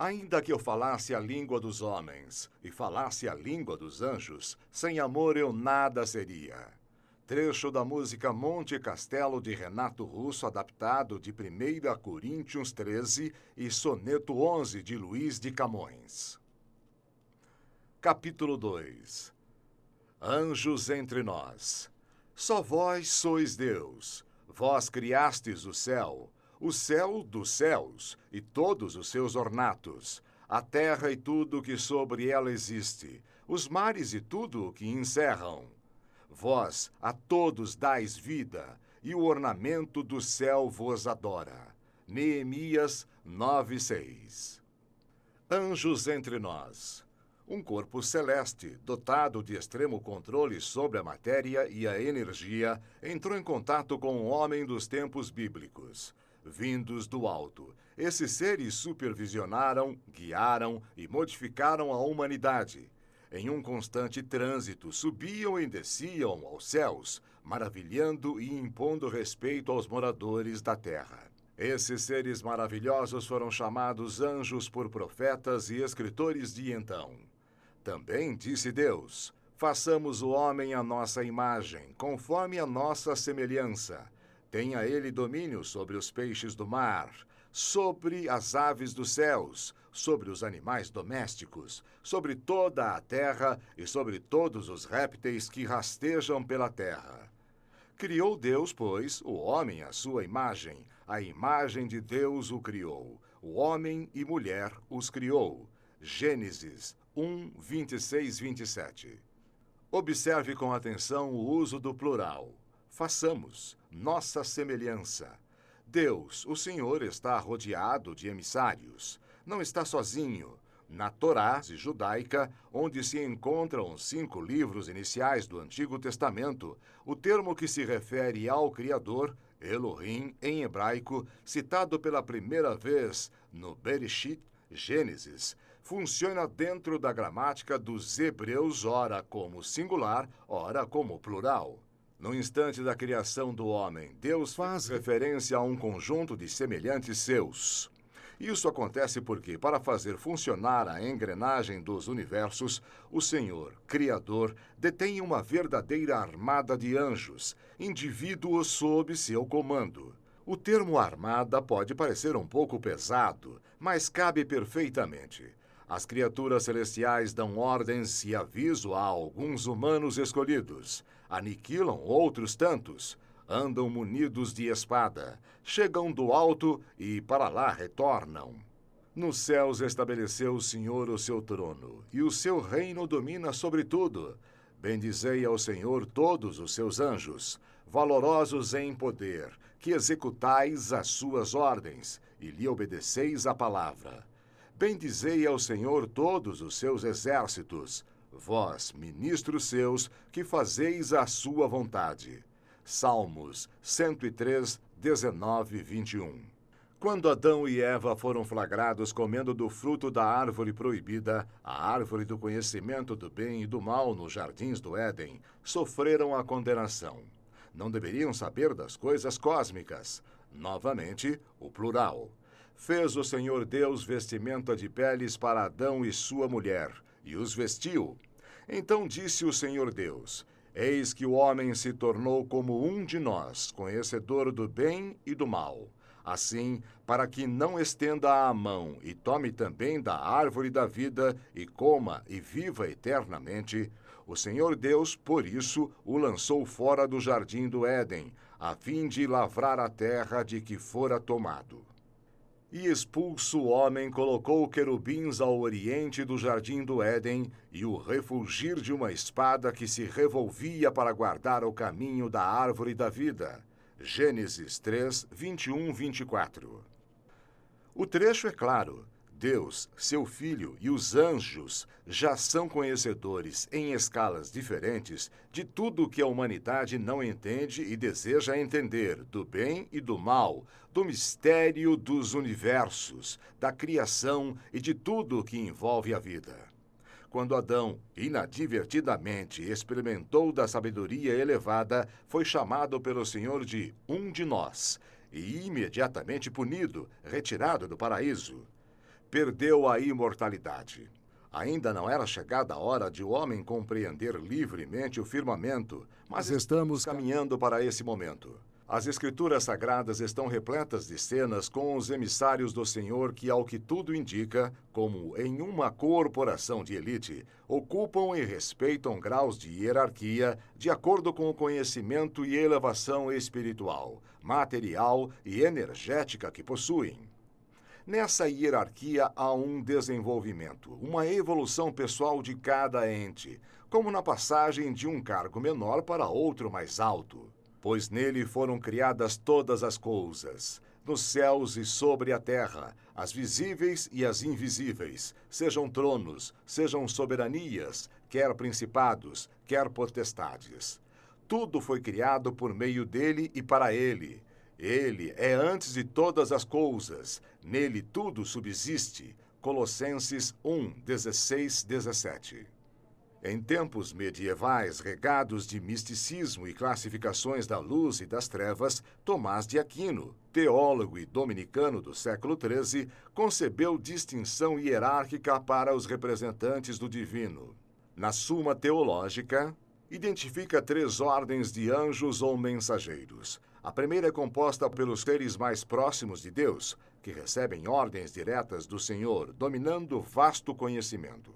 Ainda que eu falasse a língua dos homens e falasse a língua dos anjos, sem amor eu nada seria. Trecho da música Monte Castelo de Renato Russo, adaptado de 1 Coríntios 13 e Soneto 11 de Luís de Camões. Capítulo 2. Anjos entre nós. Só vós sois Deus. Vós criastes o céu dos céus e todos os seus ornatos, a terra e tudo o que sobre ela existe, os mares e tudo o que encerram. Vós a todos dais vida, e o ornamento do céu vos adora. Neemias 9:6. Anjos entre nós. Um corpo celeste, dotado de extremo controle sobre a matéria e a energia, entrou em contato com o homem dos tempos bíblicos. Vindos do alto, esses seres supervisionaram, guiaram e modificaram a humanidade. Em um constante trânsito, subiam e desciam aos céus, maravilhando e impondo respeito aos moradores da terra. Esses seres maravilhosos foram chamados anjos por profetas e escritores de então. Também disse Deus: façamos o homem à nossa imagem, conforme a nossa semelhança. Tenha ele domínio sobre os peixes do mar, sobre as aves dos céus, sobre os animais domésticos, sobre toda a terra e sobre todos os répteis que rastejam pela terra. Criou Deus, pois, o homem à sua imagem, a imagem de Deus o criou, o homem e mulher os criou. Gênesis 1, 26, 27. Observe com atenção o uso do plural. Façamos nossa semelhança. Deus, o Senhor, está rodeado de emissários. Não está sozinho. Na Torá judaica, onde se encontram os 5 livros iniciais do Antigo Testamento, o termo que se refere ao Criador, Elohim, em hebraico, citado pela primeira vez no Bereshit, Gênesis, funciona dentro da gramática dos hebreus, ora como singular, ora como plural. No instante da criação do homem, Deus faz referência a um conjunto de semelhantes seus. Isso acontece porque, para fazer funcionar a engrenagem dos universos, o Senhor, Criador, detém uma verdadeira armada de anjos, indivíduos sob seu comando. O termo armada pode parecer um pouco pesado, mas cabe perfeitamente. As criaturas celestiais dão ordens e aviso a alguns humanos escolhidos, aniquilam outros tantos, andam munidos de espada, chegam do alto e para lá retornam. Nos céus estabeleceu o Senhor o seu trono, e o seu reino domina sobre tudo. Bendizei ao Senhor todos os seus anjos, valorosos em poder, que executais as suas ordens, e lhe obedeceis a palavra. Bendizei ao Senhor todos os seus exércitos, vós, ministros seus, que fazeis a sua vontade. Salmos 103, 19 e 21. Quando Adão e Eva foram flagrados comendo do fruto da árvore proibida, a árvore do conhecimento do bem e do mal nos jardins do Éden, sofreram a condenação. Não deveriam saber das coisas cósmicas. Novamente, o plural. Fez o Senhor Deus vestimenta de peles para Adão e sua mulher, e os vestiu. Então disse o Senhor Deus: eis que o homem se tornou como um de nós, conhecedor do bem e do mal. Assim, para que não estenda a mão e tome também da árvore da vida e coma e viva eternamente, o Senhor Deus, por isso, o lançou fora do jardim do Éden, a fim de lavrar a terra de que fora tomado. E expulso o homem, colocou querubins ao oriente do jardim do Éden, e o refulgir de uma espada que se revolvia para guardar o caminho da árvore da vida. Gênesis 3, 21, 24. O trecho é claro. Deus, seu Filho e os anjos já são conhecedores, em escalas diferentes, de tudo o que a humanidade não entende e deseja entender, do bem e do mal, do mistério dos universos, da criação e de tudo o que envolve a vida. Quando Adão, inadvertidamente, experimentou da sabedoria elevada, foi chamado pelo Senhor de um de nós, e imediatamente punido, retirado do paraíso. perdeu a imortalidade. Ainda não era chegada a hora de o homem compreender livremente o firmamento, mas estamos caminhando para esse momento. As Escrituras Sagradas estão repletas de cenas com os emissários do Senhor que, ao que tudo indica, como em uma corporação de elite, ocupam e respeitam graus de hierarquia de acordo com o conhecimento e elevação espiritual, material e energética que possuem. Nessa hierarquia há um desenvolvimento, uma evolução pessoal de cada ente, como na passagem de um cargo menor para outro mais alto. Pois nele foram criadas todas as coisas, nos céus e sobre a terra, as visíveis e as invisíveis, sejam tronos, sejam soberanias, quer principados, quer potestades. Tudo foi criado por meio dele e para ele. Ele é antes de todas as coisas, nele tudo subsiste. Colossenses 1, 16, 17. Em tempos medievais regados de misticismo e classificações da luz e das trevas, Tomás de Aquino, teólogo e dominicano do século XIII, concebeu distinção hierárquica para os representantes do divino. Na Suma Teológica, identifica 3 ordens de anjos ou mensageiros. A primeira é composta pelos seres mais próximos de Deus, que recebem ordens diretas do Senhor, dominando vasto conhecimento.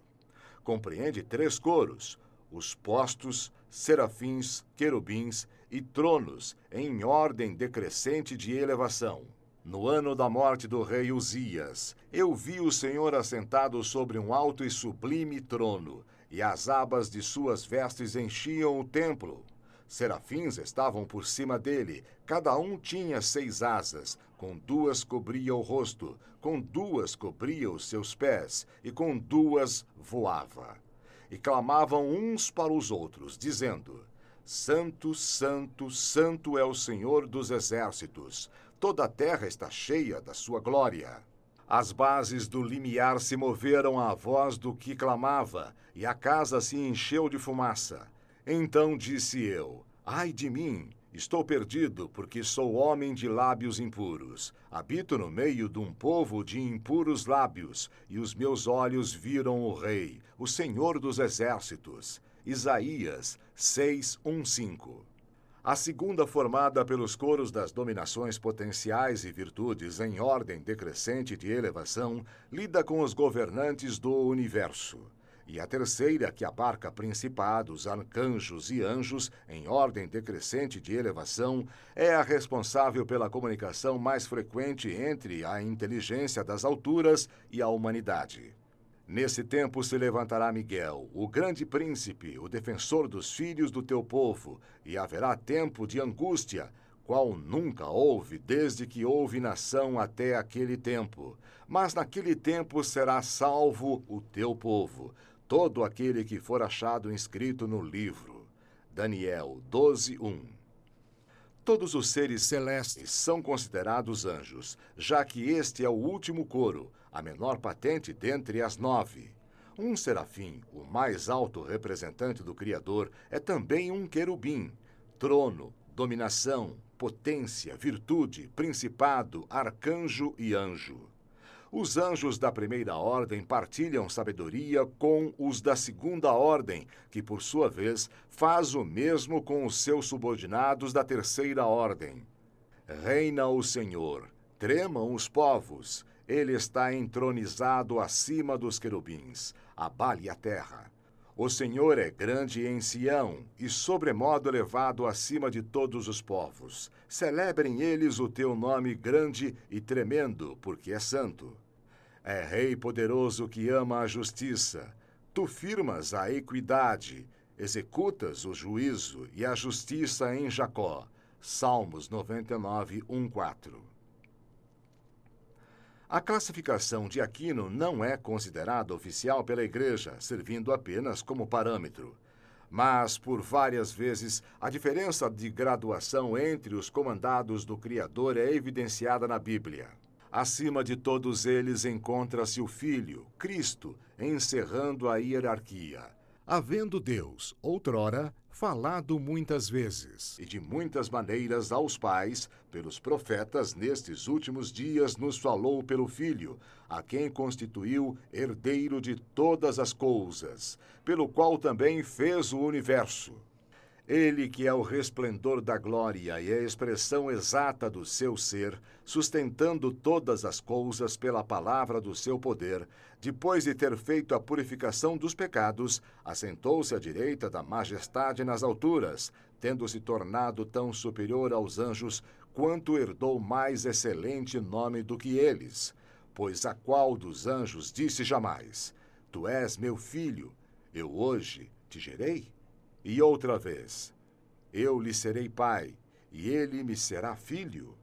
Compreende 3 coros, os postos, serafins, querubins e tronos, em ordem decrescente de elevação. No ano da morte do rei Uzias, eu vi o Senhor assentado sobre um alto e sublime trono, e as abas de suas vestes enchiam o templo. Serafins estavam por cima dele, cada um tinha 6 asas, com 2 cobria o rosto, com 2 cobria os seus pés, e com 2 voava. E clamavam uns para os outros, dizendo: Santo, Santo, Santo é o Senhor dos exércitos, toda a terra está cheia da sua glória. As bases do limiar se moveram à voz do que clamava, e a casa se encheu de fumaça. Então disse eu: ai de mim, estou perdido, porque sou homem de lábios impuros. Habito no meio de um povo de impuros lábios, e os meus olhos viram o Rei, o Senhor dos exércitos. Isaías 6, 1, 5. A segunda, formada pelos coros das dominações potenciais e virtudes em ordem decrescente de elevação, lida com os governantes do universo. E a terceira, que abarca principados, arcanjos e anjos em ordem decrescente de elevação, é a responsável pela comunicação mais frequente entre a inteligência das alturas e a humanidade. Nesse tempo se levantará Miguel, o grande príncipe, o defensor dos filhos do teu povo, e haverá tempo de angústia, qual nunca houve desde que houve nação até aquele tempo. Mas naquele tempo será salvo o teu povo, todo aquele que for achado inscrito no livro. Daniel 12, 1. Todos os seres celestes são considerados anjos, já que este é o último coro, a menor patente dentre as 9. Um serafim, o mais alto representante do Criador, é também um querubim. Trono, dominação, potência, virtude, principado, arcanjo e anjo. Os anjos da primeira ordem partilham sabedoria com os da segunda ordem, que, por sua vez, faz o mesmo com os seus subordinados da terceira ordem. Reina o Senhor, tremam os povos, ele está entronizado acima dos querubins, abale a terra. O Senhor é grande em Sião e sobremodo elevado acima de todos os povos. Celebrem eles o teu nome grande e tremendo, porque é santo. É Rei poderoso que ama a justiça. Tu firmas a equidade, executas o juízo e a justiça em Jacó. Salmos 99, 1, 4. A classificação de Aquino não é considerada oficial pela Igreja, servindo apenas como parâmetro. Mas, por várias vezes, a diferença de graduação entre os comandados do Criador é evidenciada na Bíblia. Acima de todos eles encontra-se o Filho, Cristo, encerrando a hierarquia. havendo Deus, outrora, falado muitas vezes e de muitas maneiras aos pais, pelos profetas nestes últimos dias nos falou pelo Filho, a quem constituiu herdeiro de todas as coisas, pelo qual também fez o universo. Ele que é o resplendor da glória e a expressão exata do seu ser, sustentando todas as coisas pela palavra do seu poder, depois de ter feito a purificação dos pecados, assentou-se à direita da majestade nas alturas, tendo se tornado tão superior aos anjos, quanto herdou mais excelente nome do que eles. Pois a qual dos anjos disse jamais: Tu és meu filho, eu hoje te gerei? E outra vez: Eu lhe serei pai, e ele me será filho.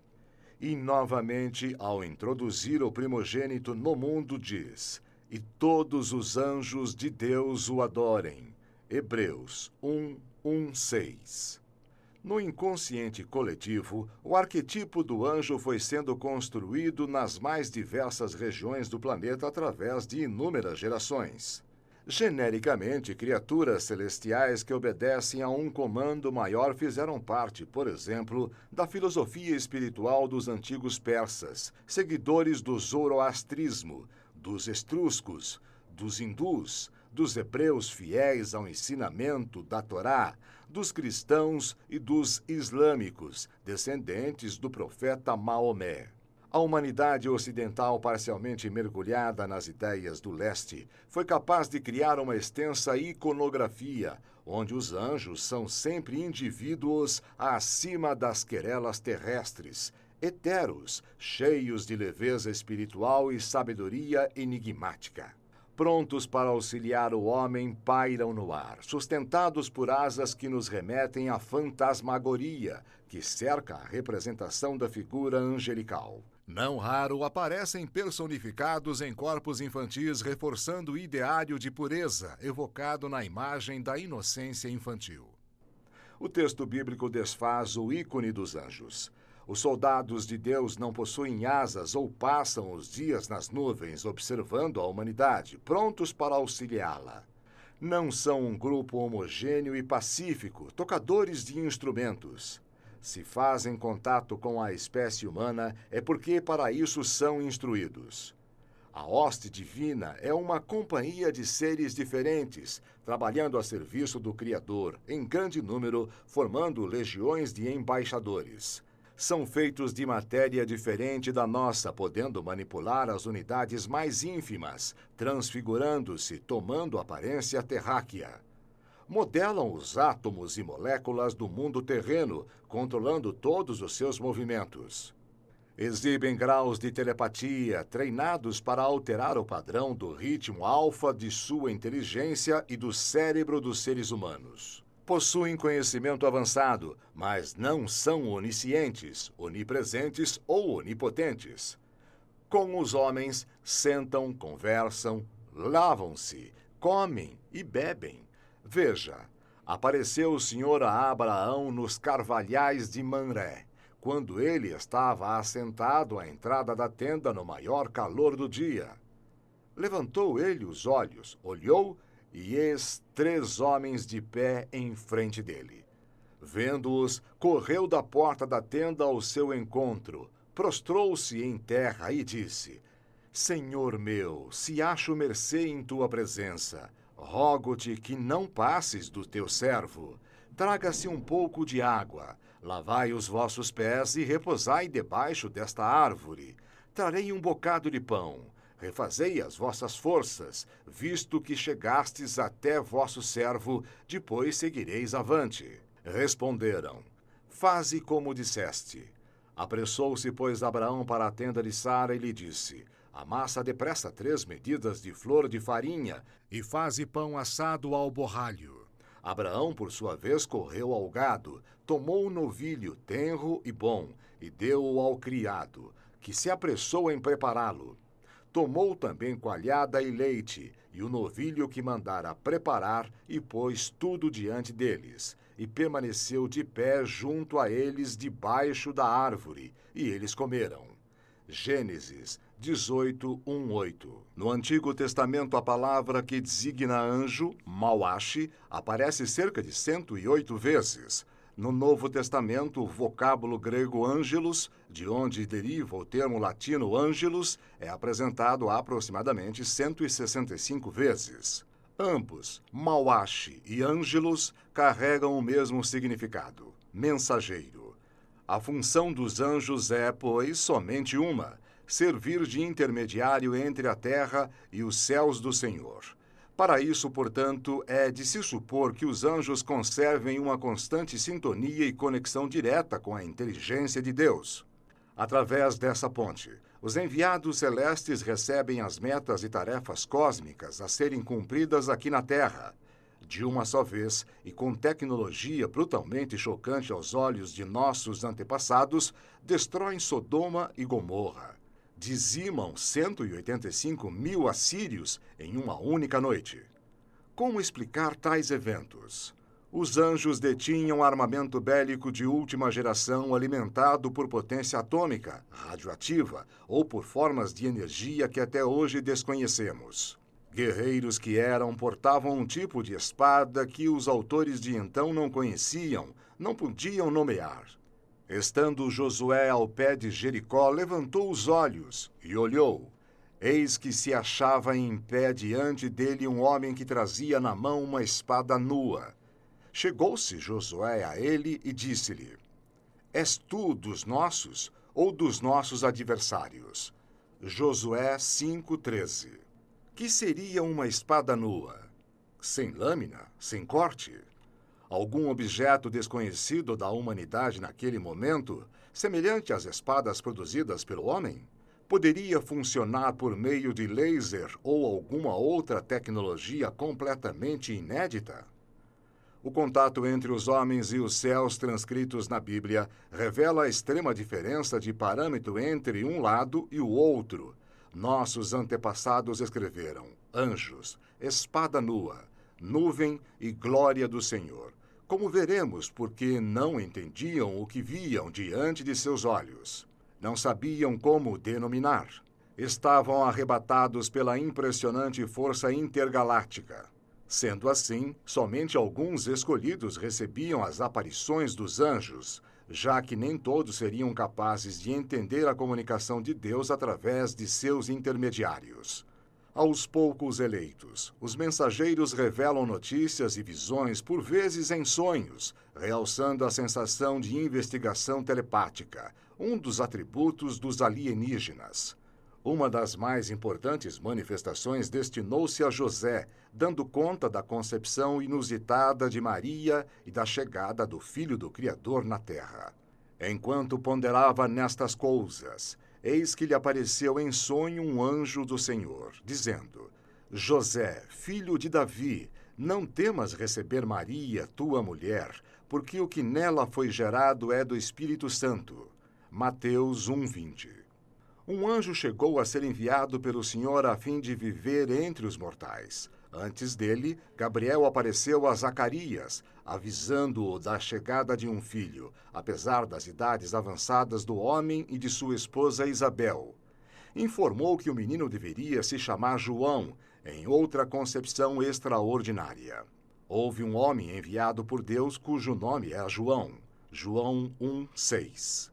E novamente, ao introduzir o primogênito no mundo, diz: E todos os anjos de Deus o adorem. Hebreus 1:6. No inconsciente coletivo, o arquetipo do anjo foi sendo construído nas mais diversas regiões do planeta através de inúmeras gerações. Genericamente, criaturas celestiais que obedecem a um comando maior fizeram parte, por exemplo, da filosofia espiritual dos antigos persas, seguidores do zoroastrismo, dos etruscos, dos hindus, dos hebreus fiéis ao ensinamento da Torá, dos cristãos e dos islâmicos, descendentes do profeta Maomé. A humanidade ocidental, parcialmente mergulhada nas ideias do leste, foi capaz de criar uma extensa iconografia, onde os anjos são sempre indivíduos acima das querelas terrestres, etéreos, cheios de leveza espiritual e sabedoria enigmática. Prontos para auxiliar o homem, pairam no ar, sustentados por asas que nos remetem à fantasmagoria, que cerca a representação da figura angelical. Não raro aparecem personificados em corpos infantis, reforçando o ideário de pureza evocado na imagem da inocência infantil. O texto bíblico desfaz o ícone dos anjos. Os soldados de Deus não possuem asas ou passam os dias nas nuvens observando a humanidade, prontos para auxiliá-la. Não são um grupo homogêneo e pacífico, tocadores de instrumentos. Se fazem contato com a espécie humana, é porque para isso são instruídos. A hoste divina é uma companhia de seres diferentes, trabalhando a serviço do Criador, em grande número, formando legiões de embaixadores. São feitos de matéria diferente da nossa, podendo manipular as unidades mais ínfimas, transfigurando-se, tomando aparência terráquea. Modelam os átomos e moléculas do mundo terreno, controlando todos os seus movimentos. Exibem graus de telepatia, treinados para alterar o padrão do ritmo alfa de sua inteligência e do cérebro dos seres humanos. Possuem conhecimento avançado, mas não são oniscientes, onipresentes ou onipotentes. Com os homens, sentam, conversam, lavam-se, comem e bebem. Veja, apareceu o Senhor a Abraão nos carvalhais de Mamré, quando ele estava assentado à entrada da tenda no maior calor do dia. Levantou ele os olhos, olhou, e eis 3 homens de pé em frente dele. Vendo-os, correu da porta da tenda ao seu encontro, prostrou-se em terra e disse: Senhor meu, se acho mercê em tua presença, rogo-te que não passes do teu servo. Traga-se um pouco de água, lavai os vossos pés e reposai debaixo desta árvore. Trarei um bocado de pão. Refazei as vossas forças, visto que chegastes até vosso servo, depois seguireis avante. Responderam: Faze como disseste. Apressou-se, pois, Abraão para a tenda de Sara e lhe disse: Amassa depressa 3 medidas de flor de farinha e faze pão assado ao borralho. Abraão, por sua vez, correu ao gado, tomou o novilho tenro e bom e deu-o ao criado, que se apressou em prepará-lo. Tomou também coalhada e leite, e o novilho que mandara preparar, e pôs tudo diante deles, e permaneceu de pé junto a eles debaixo da árvore, e eles comeram. Gênesis 18:1-8. No Antigo Testamento, a palavra que designa anjo, malach, aparece cerca de 108 vezes. No Novo Testamento, o vocábulo grego angelos, de onde deriva o termo latino angelus, é apresentado aproximadamente 165 vezes. Ambos, malach e angelus, carregam o mesmo significado: mensageiro. A função dos anjos é, pois, somente uma: servir de intermediário entre a terra e os céus do Senhor. Para isso, portanto, é de se supor que os anjos conservem uma constante sintonia e conexão direta com a inteligência de Deus. Através dessa ponte, os enviados celestes recebem as metas e tarefas cósmicas a serem cumpridas aqui na Terra. De uma só vez e com tecnologia brutalmente chocante aos olhos de nossos antepassados, destroem Sodoma e Gomorra. Dizimam 185 mil assírios em uma única noite. Como explicar tais eventos? Os anjos detinham armamento bélico de última geração alimentado por potência atômica, radioativa ou por formas de energia que até hoje desconhecemos. Guerreiros que eram portavam um tipo de espada que os autores de então não conheciam, não podiam nomear. Estando Josué ao pé de Jericó, levantou os olhos e olhou. Eis que se achava em pé diante dele um homem que trazia na mão uma espada nua. Chegou-se Josué a ele e disse-lhe: És tu dos nossos ou dos nossos adversários? Josué 5:13. Que seria uma espada nua? Sem lâmina, sem corte? Algum objeto desconhecido da humanidade naquele momento, semelhante às espadas produzidas pelo homem? Poderia funcionar por meio de laser ou alguma outra tecnologia completamente inédita? O contato entre os homens e os céus transcritos na Bíblia revela a extrema diferença de parâmetro entre um lado e o outro. Nossos antepassados escreveram anjos, espada nua, nuvem e glória do Senhor. Como veremos, porque não entendiam o que viam diante de seus olhos. Não sabiam como denominar. Estavam arrebatados pela impressionante força intergaláctica. Sendo assim, somente alguns escolhidos recebiam as aparições dos anjos, já que nem todos seriam capazes de entender a comunicação de Deus através de seus intermediários. Aos poucos eleitos, os mensageiros revelam notícias e visões, por vezes em sonhos, realçando a sensação de investigação telepática, um dos atributos dos alienígenas. Uma das mais importantes manifestações destinou-se a José, dando conta da concepção inusitada de Maria e da chegada do Filho do Criador na terra. Enquanto ponderava nestas coisas, eis que lhe apareceu em sonho um anjo do Senhor, dizendo: José, filho de Davi, não temas receber Maria, tua mulher, porque o que nela foi gerado é do Espírito Santo. Mateus 1:20. Um anjo chegou a ser enviado pelo Senhor a fim de viver entre os mortais. Antes dele, Gabriel apareceu a Zacarias, avisando-o da chegada de um filho, apesar das idades avançadas do homem e de sua esposa Isabel. Informou que o menino deveria se chamar João, em outra concepção extraordinária. Houve um homem enviado por Deus cujo nome é João. João 1:6.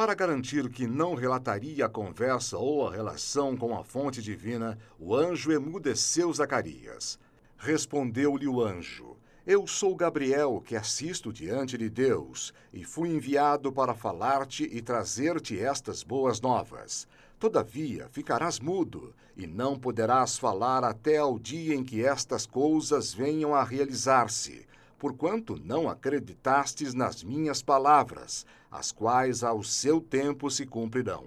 Para garantir que não relataria a conversa ou a relação com a fonte divina, o anjo emudeceu Zacarias. Respondeu-lhe o anjo: Eu sou Gabriel, que assisto diante de Deus, e fui enviado para falar-te e trazer-te estas boas novas. Todavia, ficarás mudo, e não poderás falar até ao dia em que estas coisas venham a realizar-se, porquanto não acreditastes nas minhas palavras, as quais ao seu tempo se cumprirão.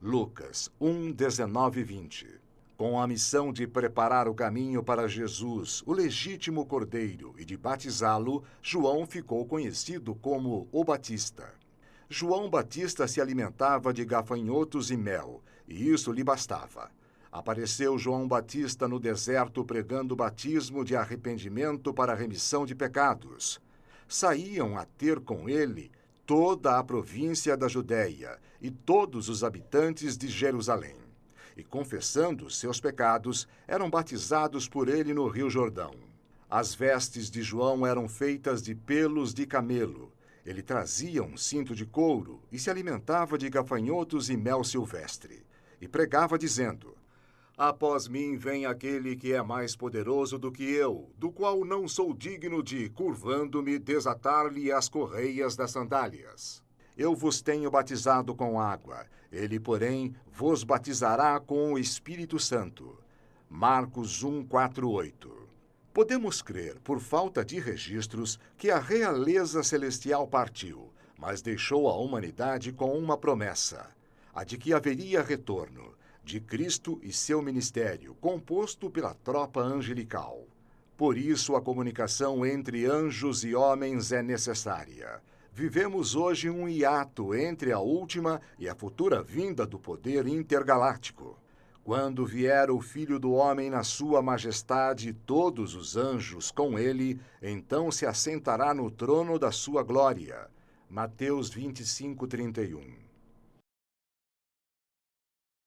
Lucas 1:19-20. Com a missão de preparar o caminho para Jesus, o legítimo Cordeiro, e de batizá-lo, João ficou conhecido como o Batista. João Batista se alimentava de gafanhotos e mel, e isso lhe bastava. Apareceu João Batista no deserto pregando o batismo de arrependimento para a remissão de pecados. Saíam a ter com ele toda a província da Judéia e todos os habitantes de Jerusalém. e, confessando seus pecados, eram batizados por ele no Rio Jordão. As vestes de João eram feitas de pelos de camelo. Ele trazia um cinto de couro e se alimentava de gafanhotos e mel silvestre. E pregava dizendo: Após mim vem aquele que é mais poderoso do que eu, do qual não sou digno de, curvando-me, desatar-lhe as correias das sandálias. Eu vos tenho batizado com água, ele, porém, vos batizará com o Espírito Santo. Marcos 1:4-8. Podemos crer, por falta de registros, que a realeza celestial partiu, mas deixou a humanidade com uma promessa, a de que haveria retorno de Cristo e seu ministério, composto pela tropa angelical. Por isso, a comunicação entre anjos e homens é necessária. Vivemos hoje um hiato entre a última e a futura vinda do poder intergaláctico. Quando vier o Filho do Homem na sua majestade e todos os anjos com ele, então se assentará no trono da sua glória. Mateus 25:31.